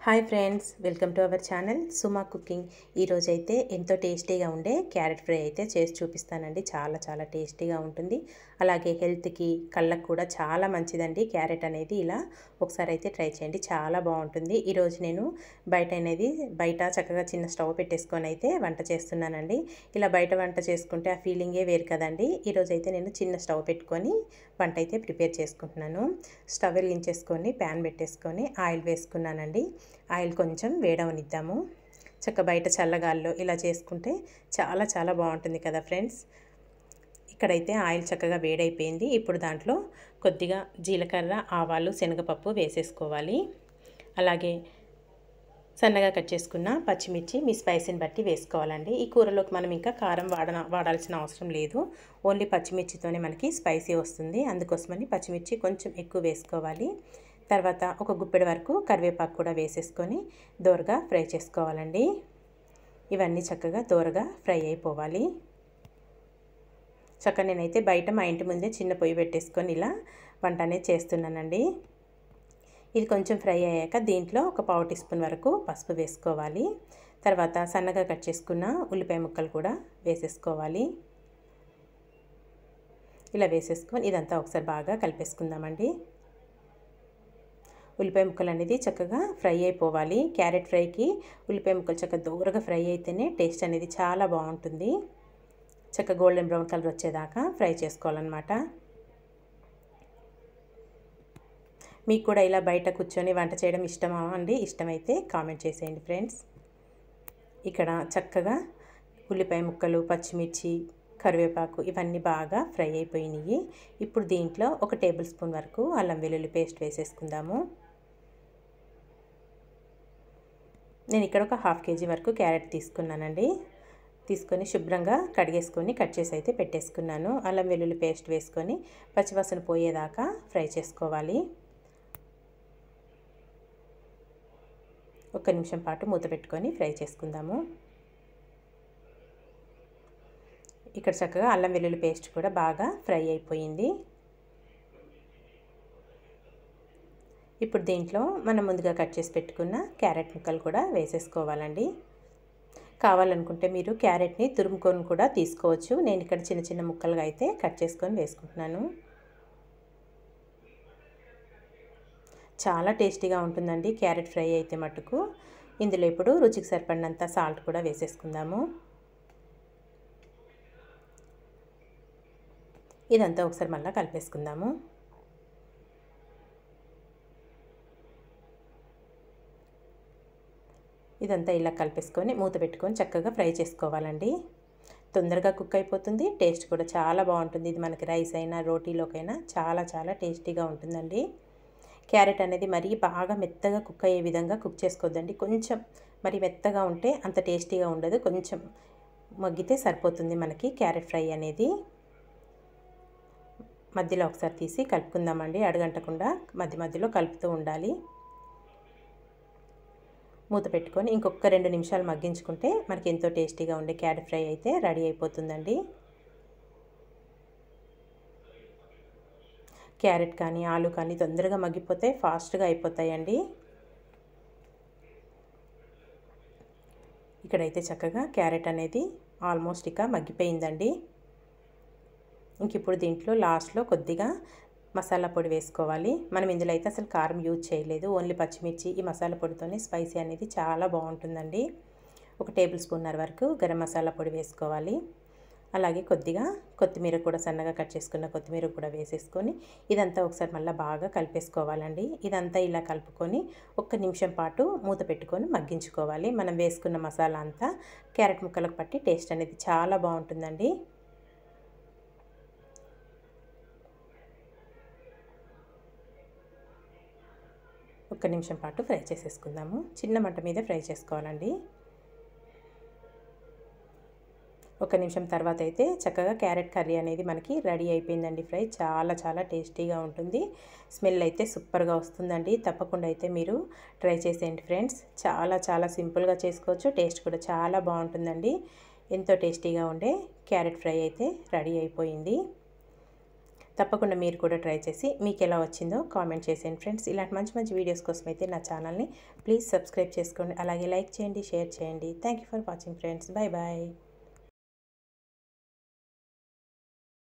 Hi friends, welcome to our channel Suma cooking. ఈరోజైతే ఎంతో టేస్టీగా ఉండే క్యారెట్ ఫ్రై అయితే చేసి చూపిస్తానండి. చాలా టేస్టీగా ఉంటుంది. అలాగే హెల్త్కి, కళ్ళకు కూడా చాలా మంచిదండి క్యారెట్ అనేది. ఇలా ఒకసారి అయితే ట్రై చేయండి, చాలా బాగుంటుంది. ఈరోజు నేను బయట చక్కగా చిన్న స్టవ్ పెట్టేసుకొని అయితే వంట చేస్తున్నానండి. ఇలా బయట వంట చేసుకుంటే ఆ ఫీలింగే వేరు కదండి. ఈరోజైతే నేను చిన్న స్టవ్ పెట్టుకొని వంట అయితే ప్రిపేర్ చేసుకుంటున్నాను. స్టవ్ వెలిగించేసుకొని ప్యాన్ పెట్టేసుకొని ఆయిల్ వేసుకున్నానండి. ఆయిల్ కొంచెం వేడవనిద్దాము. బయట చల్లగాల్లో ఇలా చేసుకుంటే చాలా బాగుంటుంది కదా ఫ్రెండ్స్. ఇక్కడైతే ఆయిల్ చక్కగా వేడైపోయింది. ఇప్పుడు దాంట్లో కొద్దిగా జీలకర్ర, ఆవాలు, శనగపప్పు వేసేసుకోవాలి. అలాగే సన్నగా కట్ చేసుకున్న పచ్చిమిర్చి మీ స్పైసీని బట్టి వేసుకోవాలండి. ఈ కూరలోకి మనం ఇంకా కారం వాడాల్సిన అవసరం లేదు. ఓన్లీ పచ్చిమిర్చితోనే మనకి స్పైసీ వస్తుంది. అందుకోసమని పచ్చిమిర్చి కొంచెం ఎక్కువ వేసుకోవాలి. తర్వాత ఒక గుప్పెడి వరకు కరివేపాకు కూడా వేసేసుకొని దోరగా ఫ్రై చేసుకోవాలండి. ఇవన్నీ చక్కగా దోరగా ఫ్రై అయిపోవాలి. నేనైతే బయట మా ఇంటి ముందే చిన్న పొయ్యి పెట్టేసుకొని ఇలా వంట అనేది చేస్తున్నానండి. ఇది కొంచెం ఫ్రై అయ్యాక దీంట్లో ఒక పావు టీ స్పూన్ వరకు పసుపు వేసుకోవాలి. తర్వాత సన్నగా కట్ చేసుకున్న ఉల్లిపాయ ముక్కలు కూడా వేసేసుకోవాలి. ఇలా వేసేసుకొని ఇదంతా ఒకసారి బాగా కలిపేసుకుందామండి. ఉల్లిపాయ ముక్కలు అనేది చక్కగా ఫ్రై అయిపోవాలి. క్యారెట్ ఫ్రైకి ఉల్లిపాయ ముక్కలు చక్కగా దూరగా ఫ్రై అయితేనే టేస్ట్ అనేది చాలా బాగుంటుంది. గోల్డెన్ బ్రౌన్ కలర్ వచ్చేదాకా ఫ్రై చేసుకోవాలన్నమాట. మీకు కూడా ఇలా బయట కూర్చొని వంట చేయడం ఇష్టమా అండి? ఇష్టమైతే కామెంట్ చేసేయండి ఫ్రెండ్స్. ఇక్కడ చక్కగా ఉల్లిపాయ ముక్కలు, పచ్చిమిర్చి, కరివేపాకు ఇవన్నీ బాగా ఫ్రై అయిపోయినాయి. ఇప్పుడు దీంట్లో ఒక టేబుల్ స్పూన్ వరకు అల్లం వెల్లుల్లి పేస్ట్ వేసేసుకుందాము. నేను ఇక్కడ ఒక హాఫ్ కేజీ వరకు క్యారెట్ తీసుకున్నానండి. తీసుకొని శుభ్రంగా కడిగేసుకొని కట్ చేసి అయితే పెట్టేసుకున్నాను. అల్లం వెల్లుల్లి పేస్ట్ వేసుకొని పచ్చివాసన పోయేదాకా ఫ్రై చేసుకోవాలి. ఒక్క నిమిషం పాటు మూత పెట్టుకొని ఫ్రై చేసుకుందాము. ఇక్కడ చక్కగా అల్లం వెల్లుల్లి పేస్ట్ కూడా బాగా ఫ్రై అయిపోయింది. ఇప్పుడు దీంట్లో మనం ముందుగా కట్ చేసి పెట్టుకున్న క్యారెట్ ముక్కలు కూడా వేసేసుకోవాలండి. కావాలనుకుంటే మీరు క్యారెట్ని తురుముకొని కూడా తీసుకోవచ్చు. నేను ఇక్కడ చిన్న ముక్కలుగా అయితే కట్ చేసుకొని వేసుకుంటున్నాను. చాలా టేస్టీగా ఉంటుందండి క్యారెట్ ఫ్రై అయితే మటుకు. ఇందులో ఇప్పుడు రుచికి సరిపడినంత సాల్ట్ కూడా వేసేసుకుందాము. ఇదంతా ఒకసారి మళ్ళీ కలిపేసుకుందాము. ఇదంతా ఇలా కలిపేసుకొని మూత పెట్టుకొని చక్కగా ఫ్రై చేసుకోవాలండి. తొందరగా కుక్ అయిపోతుంది. టేస్ట్ కూడా చాలా బాగుంటుంది. ఇది మనకి రైస్ అయినా రోటీలోకైనా చాలా టేస్టీగా ఉంటుందండి. క్యారెట్ అనేది మరీ బాగా మెత్తగా కుక్ అయ్యే విధంగా కుక్ చేసుకోవద్దండి. కొంచెం మరి మెత్తగా ఉంటే అంత టేస్టీగా ఉండదు. కొంచెం మగ్గితే సరిపోతుంది మనకి క్యారెట్ ఫ్రై అనేది. మధ్యలో ఒకసారి తీసి కలుపుకుందామండి. అడుగంటకుండా మధ్యలో కలుపుతూ ఉండాలి. మూత పెట్టుకొని ఇంకొక 2 నిమిషాలు మగ్గించుకుంటే మనకి ఎంతో టేస్టీగా ఉండే క్యారెట్ ఫ్రై అయితే రెడీ అయిపోతుందండి. క్యారెట్ కానీ ఆలు కానీ తొందరగా మగ్గిపోతే ఫాస్ట్గా అయిపోతాయండి. ఇక్కడైతే చక్కగా క్యారెట్ అనేది ఆల్మోస్ట్ ఇక మగ్గిపోయిందండి. ఇప్పుడు దీంట్లో లాస్ట్లో కొద్దిగా మసాలా పొడి వేసుకోవాలి. మనం ఇందులో అయితే అసలు కారం యూజ్ చేయలేదు. ఓన్లీ పచ్చిమిర్చి, ఈ మసాలా పొడితోనే స్పైసీ అనేది చాలా బాగుంటుందండి. ఒక టేబుల్ స్పూన్నర వరకు గరం మసాలా పొడి వేసుకోవాలి. అలాగే కొద్దిగా కొత్తిమీర కూడా సన్నగా కట్ చేసుకున్న కొత్తిమీర కూడా వేసేసుకొని ఇదంతా ఒకసారి మళ్ళీ బాగా కలిపేసుకోవాలండి. ఇదంతా ఇలా కలుపుకొని 1 నిమిషం పాటు మూత పెట్టుకొని మగ్గించుకోవాలి. మనం వేసుకున్న మసాలా అంతా క్యారెట్ ముక్కలకు పట్టి టేస్ట్ అనేది చాలా బాగుంటుందండి. 1 నిమిషం పాటు ఫ్రై చేసేసుకుందాము. చిన్న మంట మీద ఫ్రై చేసుకోవాలండి. 1 నిమిషం తర్వాత అయితే చక్కగా క్యారెట్ కర్రీ అనేది మనకి రెడీ అయిపోయిందండి. ఫ్రై చాలా టేస్టీగా ఉంటుంది. స్మెల్ అయితే సూపర్గా వస్తుందండి. తప్పకుండా అయితే మీరు ట్రై చేసేయండి ఫ్రెండ్స్. చాలా సింపుల్గా చేసుకోవచ్చు. టేస్ట్ కూడా చాలా బాగుంటుందండి. ఎంతో టేస్టీగా ఉండే క్యారెట్ ఫ్రై అయితే రెడీ అయిపోయింది. తప్పకుండా మీరు కూడా ట్రై చేసి మీకు ఎలా వచ్చిందో కామెంట్ చేసేయండి ఫ్రెండ్స్. ఇలాంటి మంచి మంచి వీడియోస్ కోసం అయితే నా ఛానల్ని ప్లీజ్ సబ్స్క్రైబ్ చేసుకోండి. అలాగే లైక్ చేయండి, షేర్ చేయండి. Thank you for watching friends. Bye bye.